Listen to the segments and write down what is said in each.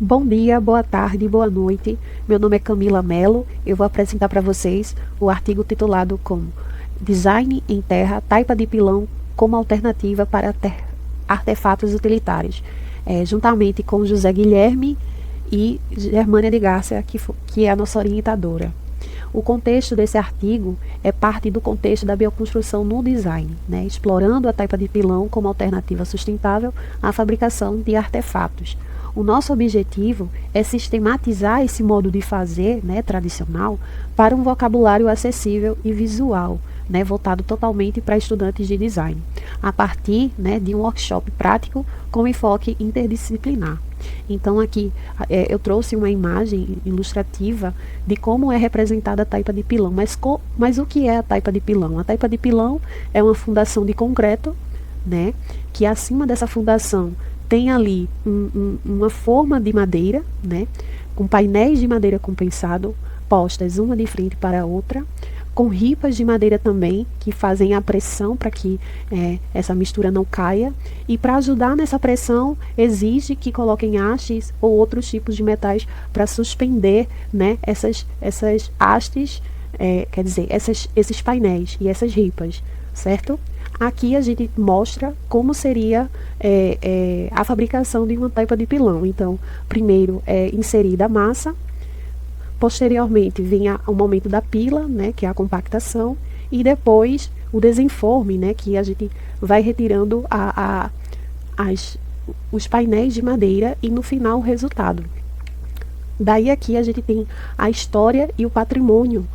Bom dia, boa tarde, boa noite. Meu nome é Camila Mello. Eu vou apresentar para vocês o artigo titulado como Design em Terra, Taipa de Pilão como alternativa para artefatos utilitários, juntamente com José Guilherme e Germânia de Gárcia, que é a nossa orientadora. O contexto desse artigo é parte do contexto da bioconstrução no design, explorando a taipa de pilão como alternativa sustentável à fabricação de artefatos. O nosso objetivo é sistematizar esse modo de fazer tradicional para um vocabulário acessível e visual, voltado totalmente para estudantes de design, a partir de um workshop prático com enfoque interdisciplinar. Então aqui eu trouxe uma imagem ilustrativa de como é representada a taipa de pilão. Mas o que é a taipa de pilão? A taipa de pilão é uma fundação de concreto, que acima dessa fundação tem ali uma forma de madeira, com painéis de madeira compensado, postas uma de frente para a outra, com ripas de madeira também, que fazem a pressão para que essa mistura não caia. E para ajudar nessa pressão, exige que coloquem hastes ou outros tipos de metais para suspender essas hastes, quer dizer, esses painéis e essas ripas, certo? Aqui a gente mostra como seria a fabricação de uma taipa de pilão. Então, primeiro é inserida a massa. Posteriormente vem o momento da pila, que é a compactação, e depois o desenforme, que a gente vai retirando os painéis de madeira e no final o resultado. Daí aqui a gente tem a história e o patrimônio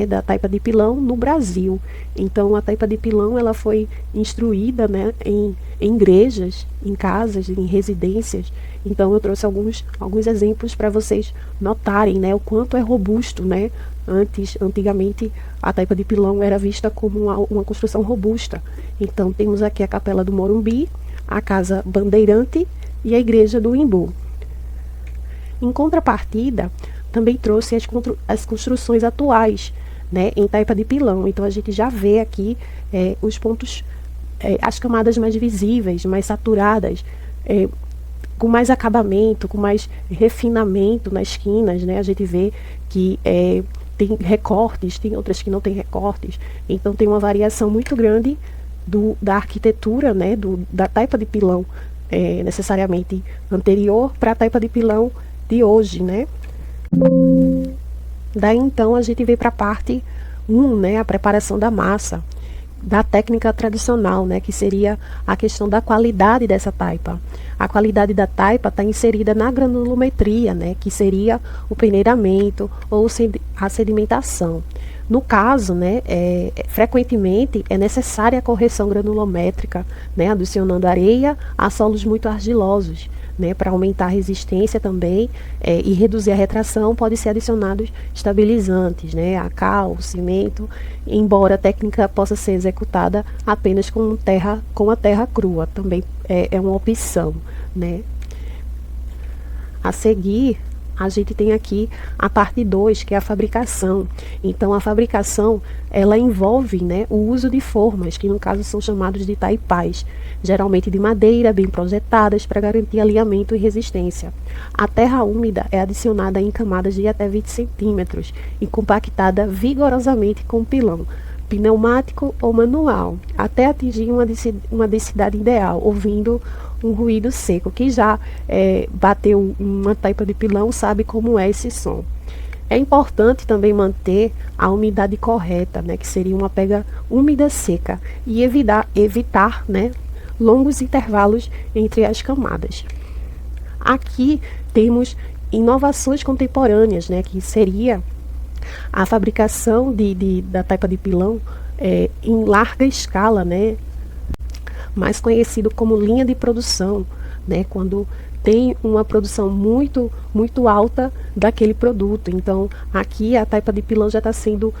da taipa de pilão no Brasil. Então a taipa de pilão ela foi instruída em igrejas, em casas, em residências. Então eu trouxe alguns exemplos para vocês notarem o quanto é robusto. Antigamente a taipa de pilão era vista como uma construção robusta. Então temos aqui a Capela do Morumbi, a Casa Bandeirante e a Igreja do Imbu. Em contrapartida, também trouxe as construções atuais em taipa de pilão. Então a gente já vê aqui os pontos, as camadas mais visíveis, mais saturadas, com mais acabamento, com mais refinamento nas esquinas. A gente vê que tem recortes, tem outras que não tem recortes. Então tem uma variação muito grande da arquitetura, da taipa de pilão necessariamente anterior para a taipa de pilão de hoje, Daí então a gente vem para a parte 1, a preparação da massa, da técnica tradicional, que seria a questão da qualidade dessa taipa. A qualidade da taipa está inserida na granulometria, que seria o peneiramento ou a sedimentação. No caso, frequentemente é necessária a correção granulométrica, adicionando areia a solos muito argilosos. Para aumentar a resistência também e reduzir a retração, pode ser adicionados estabilizantes, a cal, o cimento, embora a técnica possa ser executada apenas com a terra crua, também é uma opção. A seguir, a gente tem aqui a parte 2, que é a fabricação. Então, a fabricação, ela envolve o uso de formas, que no caso são chamados de taipás, geralmente de madeira, bem projetadas, para garantir alinhamento e resistência. A terra úmida é adicionada em camadas de até 20 centímetros e compactada vigorosamente com pilão, pneumático ou manual, até atingir uma densidade ideal, ouvindo um ruído seco. Quem já bateu uma taipa de pilão sabe como é esse som. É importante também manter a umidade correta, que seria uma pega úmida seca, e evitar longos intervalos entre as camadas. Aqui temos inovações contemporâneas, que seria a fabricação da taipa de pilão em larga escala, mais conhecido como linha de produção, quando tem uma produção muito, muito alta daquele produto. Então, aqui a taipa de pilão já está sendo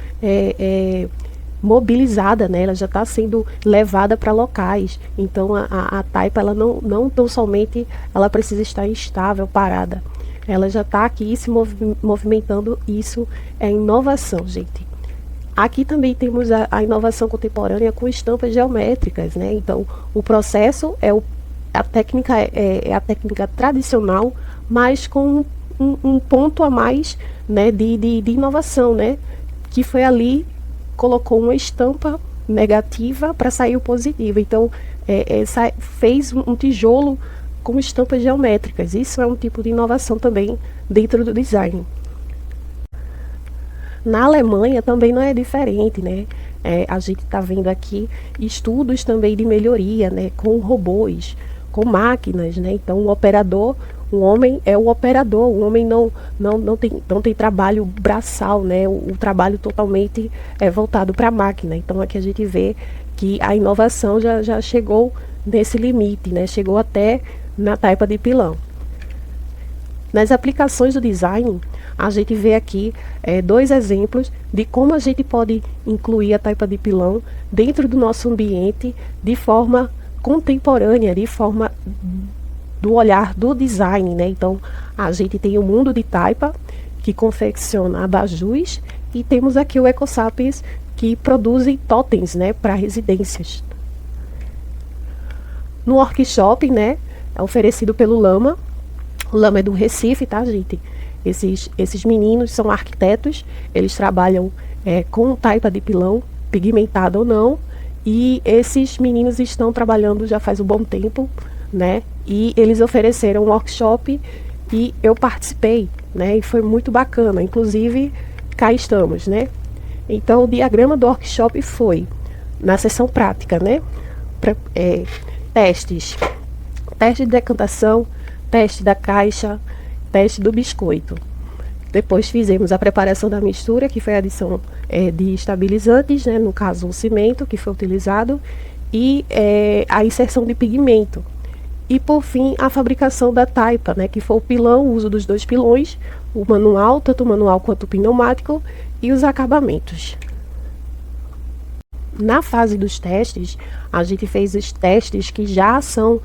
mobilizada, ela já está sendo levada para locais. Então, a taipa, ela não tão somente ela precisa estar estável, parada. Ela já está aqui se movimentando. Isso é inovação, gente. Aqui também temos a inovação contemporânea com estampas geométricas, Então, o processo é o a técnica é a técnica tradicional, mas com um ponto a mais, né, de inovação, né, que foi ali, colocou uma estampa negativa para sair o positivo. Então, fez um tijolo com estampas geométricas. Isso é um tipo de inovação também dentro do design. Na Alemanha também não é diferente, né? A gente está vendo aqui estudos também de melhoria, né? Com robôs, com máquinas, né? Então o homem é o operador, o homem não tem trabalho braçal, né? O trabalho totalmente é voltado para a máquina. Então aqui a gente vê que a inovação já chegou nesse limite, né? Chegou até na taipa de pilão. Nas aplicações do design, a gente vê aqui dois exemplos de como a gente pode incluir a taipa de pilão dentro do nosso ambiente de forma contemporânea, de forma do olhar do design, né? Então, a gente tem o mundo de taipa, que confecciona abajus, e temos aqui o EcoSapiens, que produzem totens, né, para residências. No workshop, né, é oferecido pelo Lama. O Lama é do Recife, tá, gente? Esses meninos são arquitetos, eles trabalham com taipa de pilão, pigmentada ou não, e esses meninos estão trabalhando já faz um bom tempo, né? E eles ofereceram um workshop e eu participei, né? E foi muito bacana, inclusive cá estamos, né? Então o diagrama do workshop foi na sessão prática, né? Testes, teste de decantação, teste da caixa, teste do biscoito. Depois fizemos a preparação da mistura, que foi a adição de estabilizantes, né, no caso o cimento que foi utilizado, e a inserção de pigmento. E por fim a fabricação da taipa, né, que foi o pilão, o uso dos dois pilões, o manual, tanto o manual quanto o pneumático, e os acabamentos. Na fase dos testes, a gente fez os testes que já são,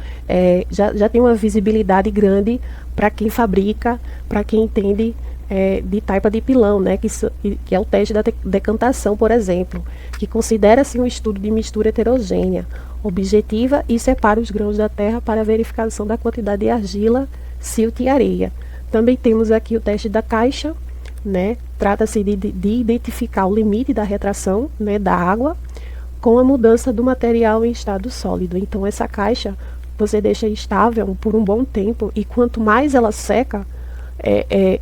já tem uma visibilidade grande para quem fabrica, para quem entende de taipa de pilão, né? Que é o teste da decantação, por exemplo, que considera-se um estudo de mistura heterogênea, objetiva e separa os grãos da terra para verificação da quantidade de argila, silt e areia. Também temos aqui o teste da caixa, né? Trata-se de identificar o limite da retração, né, da água com a mudança do material em estado sólido. Então essa caixa você deixa estável por um bom tempo, e quanto mais ela seca,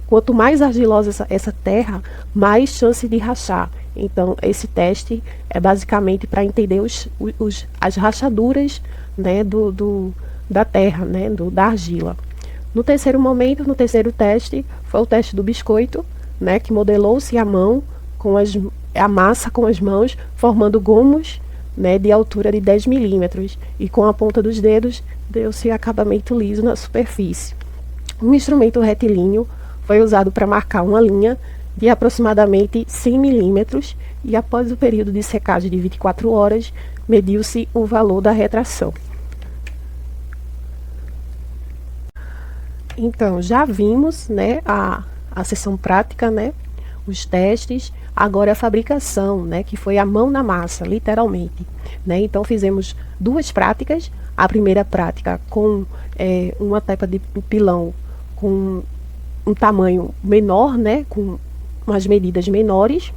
quanto mais argilosa essa terra, mais chance de rachar. Então esse teste é basicamente para entender as rachaduras, né, da terra, né, da argila. No terceiro momento, no terceiro teste, foi o teste do biscoito, né, que modelou-se a mão a massa com as mãos, formando gomos, né, de altura de 10 milímetros, e com a ponta dos dedos deu-se acabamento liso na superfície. Um instrumento retilíneo foi usado para marcar uma linha de aproximadamente 100 milímetros, e após o período de secagem de 24 horas, mediu-se o valor da retração. Então, já vimos, né, a sessão prática, né, os testes, agora a fabricação, né, que foi a mão na massa, literalmente, né? Então fizemos duas práticas. A primeira prática com uma taipa de pilão com um tamanho menor, né, com umas medidas menores,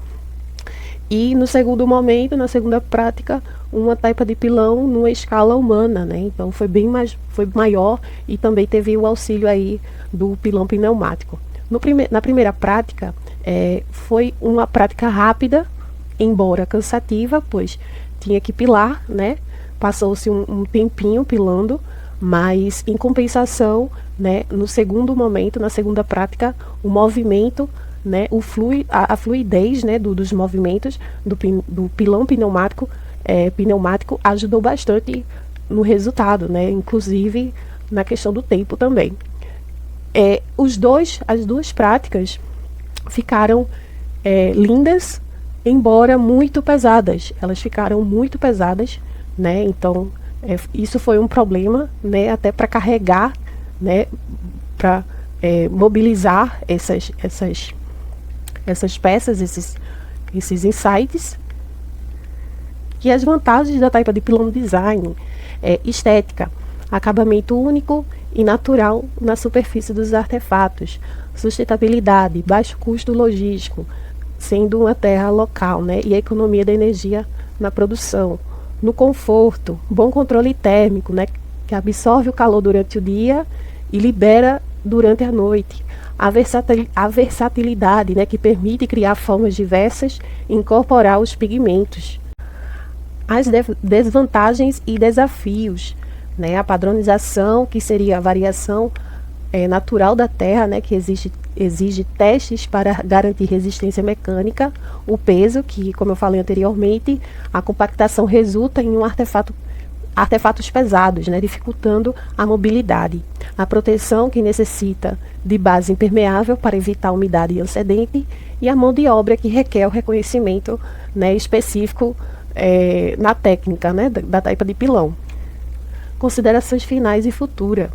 e no segundo momento, na segunda prática, uma taipa de pilão numa escala humana, né? Então foi maior, e também teve o auxílio aí do pilão pneumático. Na primeira prática, foi uma prática rápida, embora cansativa, pois tinha que pilar, né? Passou-se um tempinho pilando, mas em compensação, né, no segundo momento, na segunda prática, o movimento, né, a fluidez, né, dos movimentos do pilão pneumático ajudou bastante no resultado, né? Inclusive na questão do tempo também. As duas práticas ficaram lindas, embora muito pesadas. Elas ficaram muito pesadas, né? Então isso foi um problema, né? Até para carregar, né? Para mobilizar essas peças, esses insights. E as vantagens da taipa de pilão design: estética. acabamento único e natural na superfície dos artefatos, sustentabilidade, baixo custo logístico, sendo uma terra local, né, e a economia da energia na produção. No conforto, bom controle térmico, né, que absorve o calor durante o dia e libera durante a noite. A versatilidade, né, que permite criar formas diversas e incorporar os pigmentos. As desvantagens e desafios, né, a padronização, que seria a variação natural da terra, né, que exige testes para garantir resistência mecânica, o peso, que, como eu falei anteriormente, a compactação resulta em artefatos pesados, né, dificultando a mobilidade. A proteção, que necessita de base impermeável para evitar umidade e excedente, e a mão de obra, que requer o reconhecimento, né, específico na técnica, né, da taipa de pilão. Considerações finais e futura.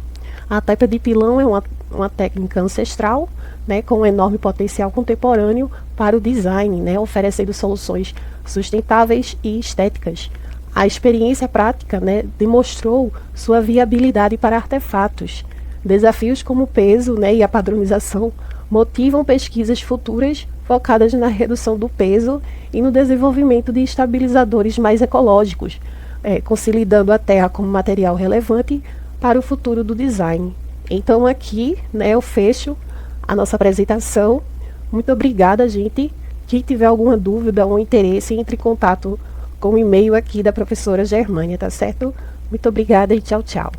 A taipa de pilão é uma técnica ancestral, né, com um enorme potencial contemporâneo para o design, né, oferecendo soluções sustentáveis e estéticas. A experiência prática, né, demonstrou sua viabilidade para artefatos. Desafios como o peso, né, e a padronização motivam pesquisas futuras focadas na redução do peso e no desenvolvimento de estabilizadores mais ecológicos, consolidando a terra como material relevante para o futuro do design. Então aqui, né, eu fecho a nossa apresentação. Muito obrigada, gente. Quem tiver alguma dúvida ou interesse, entre em contato com o e-mail aqui da professora Germânia, tá certo? Muito obrigada e tchau, tchau.